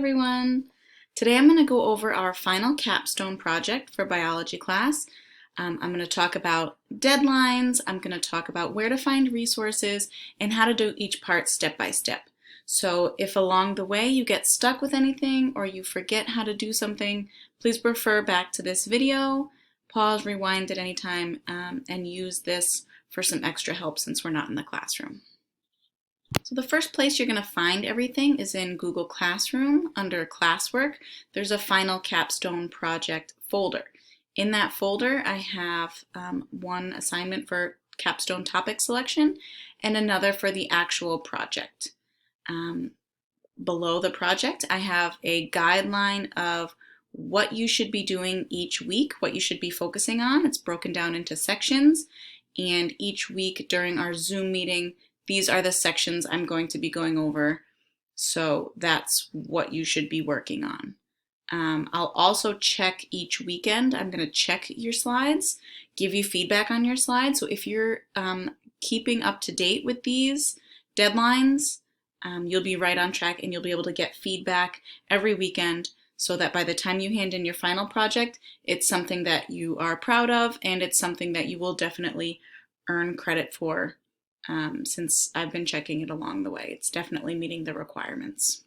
everyone! Today I'm going to go over our final capstone project for biology class. I'm going to talk about deadlines, I'm going to talk about where to find resources, and how to do each part step by step. So if along the way you get stuck with anything or you forget how to do something, please refer back to this video, pause, rewind at any time, and use this for some extra help since we're not in the classroom. So the first place you're going to find everything is in Google Classroom. Under Classwork, there's a Final Capstone Project folder. In that folder, I have one assignment for capstone topic selection and another for the actual project. Below the project, I have a guideline of what you should be doing each week, what you should be focusing on. It's broken down into sections, and each week during our Zoom meeting, these are the sections I'm going to be going over, so that's what you should be working on. I'll also check each weekend. I'm going to check your slides, give you feedback on your slides. So if you're keeping up to date with these deadlines, you'll be right on track and you'll be able to get feedback every weekend so that by the time you hand in your final project, it's something that you are proud of and it's something that you will definitely earn credit for. Since I've been checking it along the way. It's definitely meeting the requirements.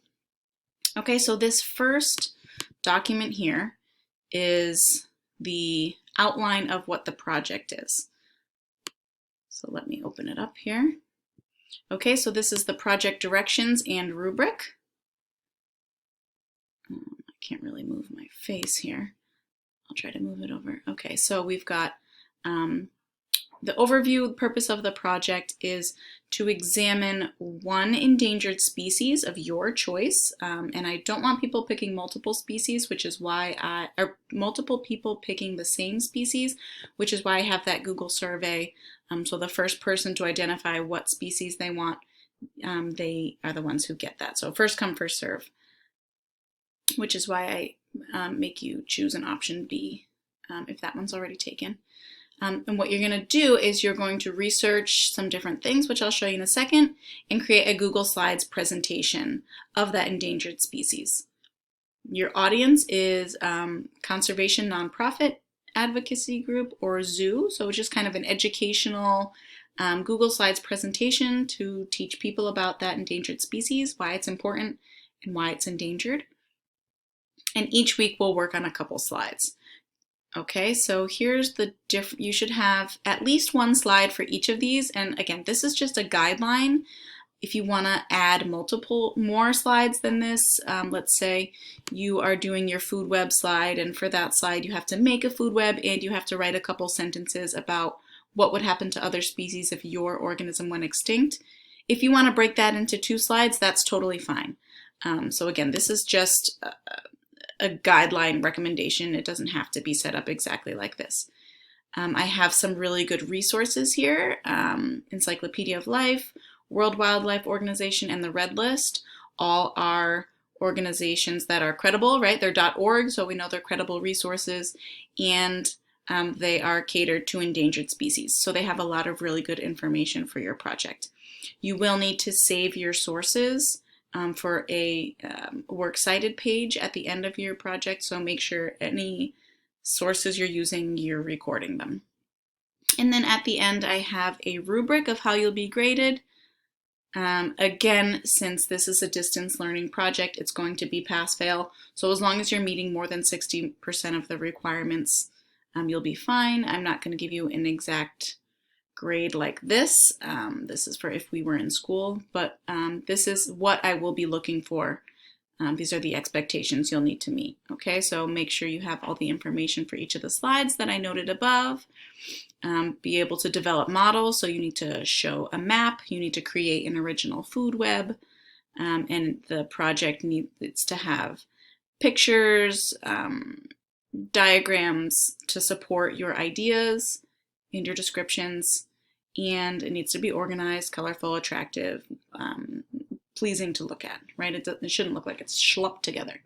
Okay, so this first document here is the outline of what the project is. So let me open it up here. Okay, so this is the project directions and rubric. I can't really move my face here. I'll try to move it over. Okay, so we've got the overview. The purpose of the project is to examine one endangered species of your choice, and I don't want people picking multiple species, which is why or multiple people picking the same species, which is why I have that Google survey. So the first person to identify what species they want, they are the ones who get that. So first come, first serve, which is why I make you choose an option B if that one's already taken. And what you're going to do is you're going to research some different things, which I'll show you in a second, and create a Google Slides presentation of that endangered species. Your audience is conservation nonprofit advocacy group or zoo, so it's just kind of an educational Google Slides presentation to teach people about that endangered species, why it's important and why it's endangered. And each week we'll work on a couple slides. Okay, so here's the you should have at least one slide for each of these. And again, this is just a guideline. If you want to add more slides than this, let's say you are doing your food web slide, and for that slide you have to make a food web and you have to write a couple sentences about what would happen to other species if your organism went extinct. If you want to break that into 2 slides, that's totally fine. So again, this is just a guideline recommendation. It doesn't have to be set up exactly like this. I have some really good resources here. Encyclopedia of Life, World Wildlife Organization, and the Red List all are organizations that are credible, right? They're .org, so we know they're credible resources, and they are catered to endangered species. So they have a lot of really good information for your project. You will need to save your sources for a works cited page at the end of your project, so make sure any sources you're using, you're recording them. And then at the end I have a rubric of how you'll be graded. Again, since this is a distance learning project, it's going to be pass-fail, so as long as you're meeting more than 60% of the requirements, you'll be fine. I'm not going to give you an exact grade like this. This is for if we were in school, but this is what I will be looking for. These are the expectations you'll need to meet. Okay, so make sure you have all the information for each of the slides that I noted above. Be able to develop models, so you need to show a map, you need to create an original food web, and the project needs to have pictures, diagrams to support your ideas and your descriptions, and it needs to be organized, colorful, attractive, pleasing to look at, right? It shouldn't look like it's schlupped together.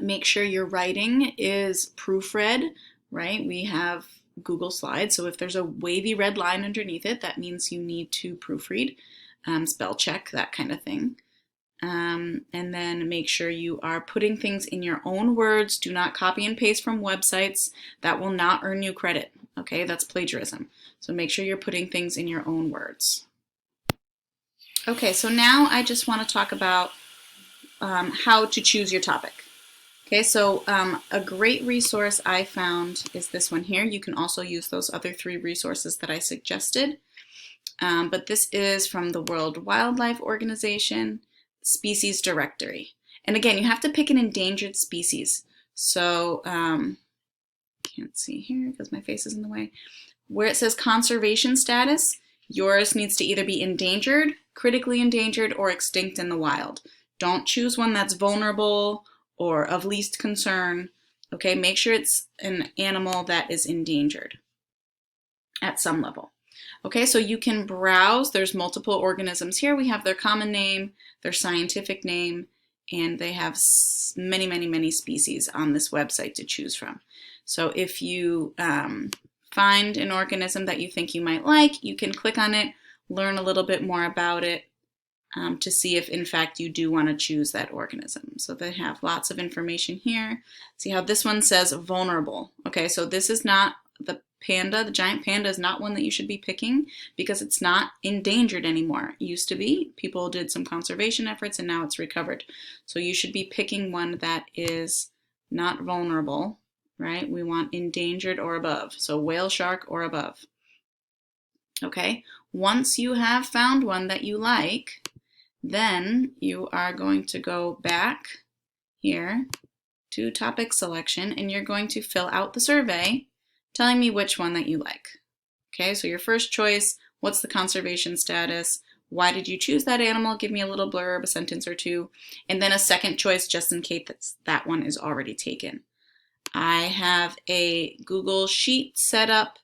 Make sure your writing is proofread, right? We have Google Slides, so if there's a wavy red line underneath it, that means you need to proofread, spell check, that kind of thing. And then make sure you are putting things in your own words. Do not copy and paste from websites. That will not earn you credit. Okay, that's plagiarism. So make sure you're putting things in your own words. Okay, so now I just want to talk about how to choose your topic. Okay, so a great resource I found is this one here. You can also use those other 3 resources that I suggested. But this is from the World Wildlife Organization Species Directory. And again, you have to pick an endangered species. So, can't see here because my face is in the way. Where it says conservation status, yours needs to either be endangered, critically endangered, or extinct in the wild. Don't choose one that's vulnerable or of least concern. Okay, make sure it's an animal that is endangered at some level. Okay, so you can browse. There's multiple organisms here. We have their common name, their scientific name, and they have many, many, many species on this website to choose from. So if you find an organism that you think you might like, you can click on it, learn a little bit more about it to see if in fact you do want to choose that organism. So they have lots of information here. See how this one says vulnerable. Okay, so this is not the panda. The giant panda is not one that you should be picking because it's not endangered anymore. It used to be. People did some conservation efforts and now it's recovered. So you should be picking one that is not vulnerable, right? We want endangered or above. So whale shark or above. Okay, once you have found one that you like, then you are going to go back here to topic selection and you're going to fill out the survey telling me which one that you like. Okay, so your first choice, what's the conservation status? Why did you choose that animal? Give me a little blurb, a sentence or two. And then a second choice just in case that one is already taken. I have a Google Sheet set up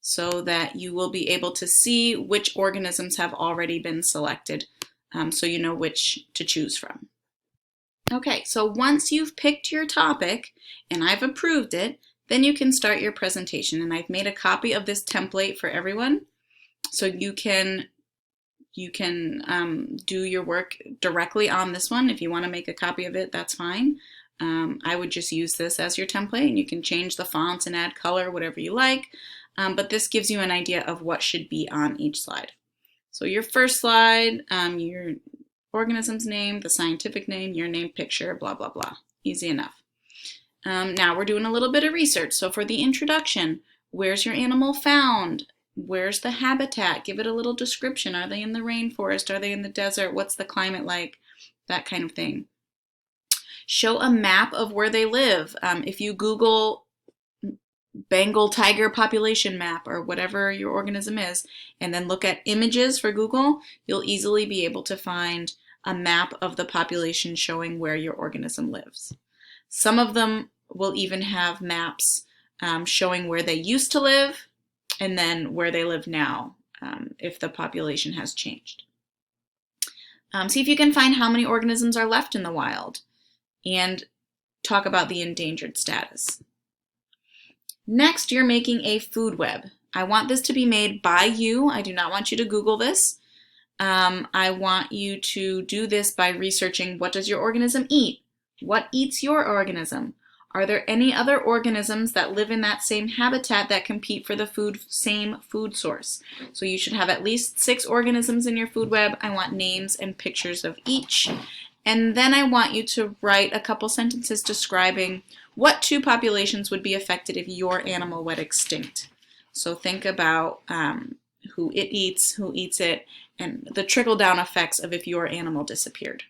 so that you will be able to see which organisms have already been selected so you know which to choose from. Okay, so once you've picked your topic and I've approved it, then you can start your presentation. And I've made a copy of this template for everyone so you can do your work directly on this one. If you want to make a copy of it, that's fine. I would just use this as your template and you can change the fonts and add color, whatever you like. But this gives you an idea of what should be on each slide. So your first slide, your organism's name, the scientific name, your name, picture, blah, blah, blah. Easy enough. Now we're doing a little bit of research. So for the introduction, where's your animal found? Where's the habitat? Give it a little description. Are they in the rainforest? Are they in the desert? What's the climate like? That kind of thing. Show a map of where they live. If you Google Bengal tiger population map or whatever your organism is, and then look at images for Google, you'll easily be able to find a map of the population showing where your organism lives. Some of them will even have maps showing where they used to live and then where they live now if the population has changed. See if you can find how many organisms are left in the wild and talk about the endangered status. Next, you're making a food web. I want this to be made by you. I do not want you to Google this. I want you to do this by researching what does your organism eat? What eats your organism? Are there any other organisms that live in that same habitat that compete for the same food source? So you should have at least 6 organisms in your food web. I want names and pictures of each. And then I want you to write a couple sentences describing what 2 populations would be affected if your animal went extinct. So think about who it eats, who eats it, and the trickle-down effects of if your animal disappeared.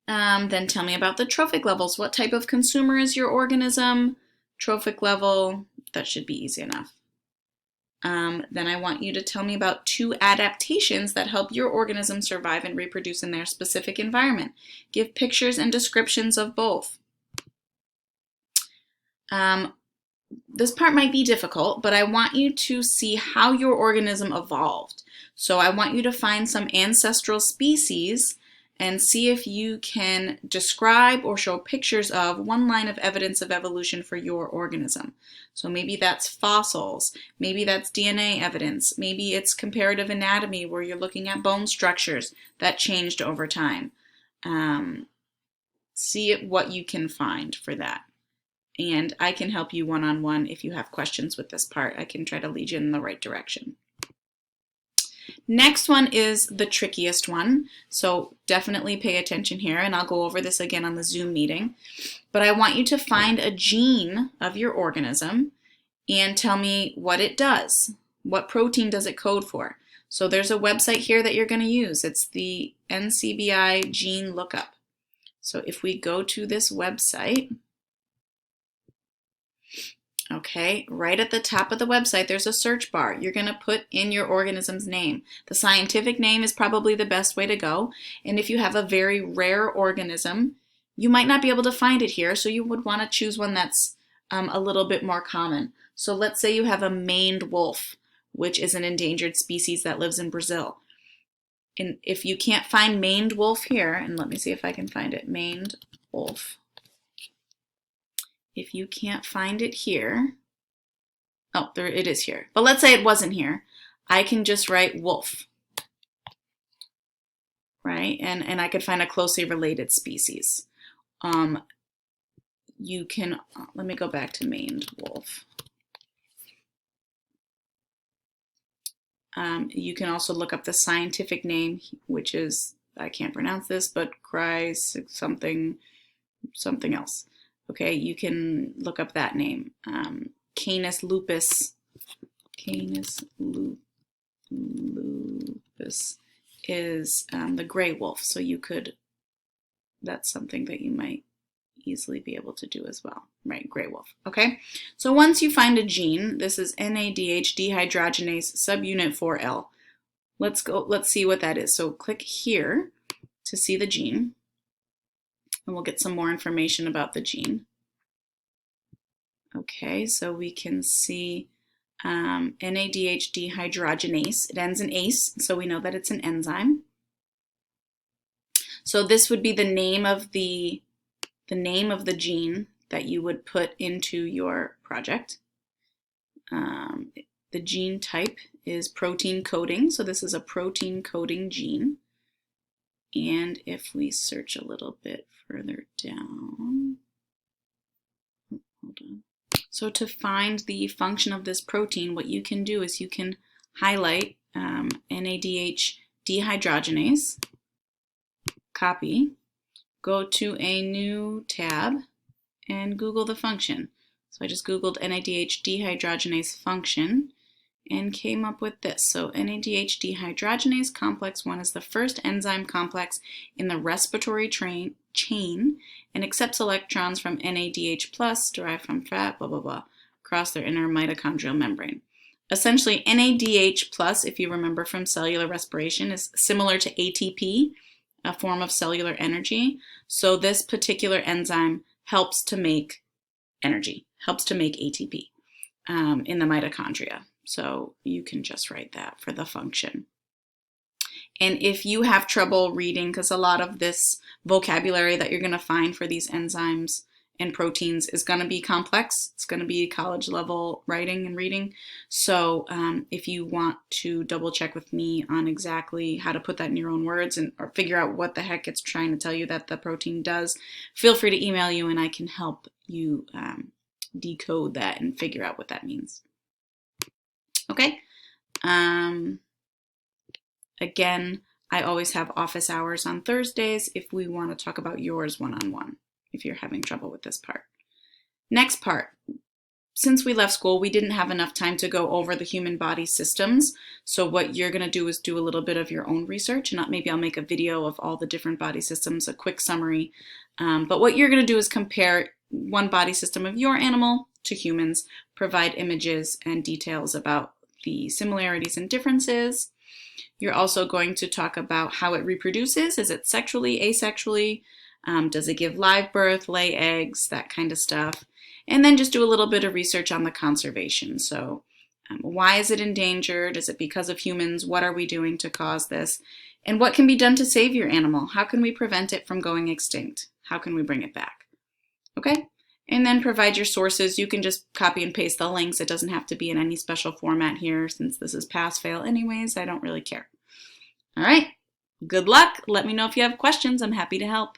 Then tell me about the trophic levels. What type of consumer is your organism? Trophic level, that should be easy enough. Then I want you to tell me about 2 adaptations that help your organism survive and reproduce in their specific environment. Give pictures and descriptions of both. This part might be difficult, but I want you to see how your organism evolved. So I want you to find some ancestral species and see if you can describe or show pictures of one line of evidence of evolution for your organism. So maybe that's fossils, maybe that's DNA evidence, maybe it's comparative anatomy where you're looking at bone structures that changed over time. See what you can find for that. And I can help you one-on-one if you have questions with this part. I can try to lead you in the right direction. Next one is the trickiest one, so definitely pay attention here, and I'll go over this again on the Zoom meeting. But I want you to find a gene of your organism and tell me what it does. What protein does it code for? So there's a website here that you're going to use. It's the NCBI Gene Lookup. So if we go to this website, okay, right at the top of the website, there's a search bar. You're going to put in your organism's name. The scientific name is probably the best way to go. And if you have a very rare organism, you might not be able to find it here, so you would want to choose one that's a little bit more common. So let's say you have a maned wolf, which is an endangered species that lives in Brazil. And if you can't find maned wolf here, and let me see if I can find it, maned wolf. If you can't find it here, oh, there it is here. But let's say it wasn't here. I can just write wolf, right? And I could find a closely related species. You can, let me go back to maned wolf. You can also look up the scientific name, which is, I can't pronounce this, but cries something else. Okay, you can look up that name. Canis lupus. Canis lupus is the gray wolf. So you could, that's something that you might easily be able to do as well. Right, gray wolf. Okay, so once you find a gene, this is NADH dehydrogenase subunit 4L. Let's see what that is. So click here to see the gene. And we'll get some more information about the gene. Okay, so we can see NADH dehydrogenase. It ends in ACE, so we know that it's an enzyme. So this would be the name of the gene that you would put into your project. The gene type is protein coding, so this is a protein coding gene. And if we search a little bit further down, hold on. So to find the function of this protein, what you can do is you can highlight NADH dehydrogenase, copy, go to a new tab, and Google the function. So I just Googled NADH dehydrogenase function and came up with this. So NADH dehydrogenase complex 1 is the first enzyme complex in the respiratory chain and accepts electrons from NADH plus derived from fat, blah, blah, blah, across their inner mitochondrial membrane. Essentially, NADH plus, if you remember from cellular respiration, is similar to ATP, a form of cellular energy. So this particular enzyme helps to make energy, helps to make ATP in the mitochondria. So you can just write that for the function. And if you have trouble reading, because a lot of this vocabulary that you're going to find for these enzymes and proteins is going to be complex, it's going to be college level writing and reading. So if you want to double check with me on exactly how to put that in your own words or figure out what the heck it's trying to tell you that the protein does, feel free to email you and I can help you decode that and figure out what that means. Okay. Again, I always have office hours on Thursdays if we want to talk about yours one-on-one, if you're having trouble with this part. Next part. Since we left school, we didn't have enough time to go over the human body systems. So what you're going to do is do a little bit of your own research, and maybe I'll make a video of all the different body systems, a quick summary. But what you're going to do is compare one body system of your animal to humans, provide images and details about the similarities and differences. You're also going to talk about how it reproduces. Is it sexually, asexually? Does it give live birth, lay eggs, that kind of stuff? And then just do a little bit of research on the conservation. So why is it endangered? Is it because of humans? What are we doing to cause this? And what can be done to save your animal? How can we prevent it from going extinct? How can we bring it back? Okay? And then provide your sources. You can just copy and paste the links. It doesn't have to be in any special format here since this is pass-fail anyways. I don't really care. All right. Good luck. Let me know if you have questions. I'm happy to help.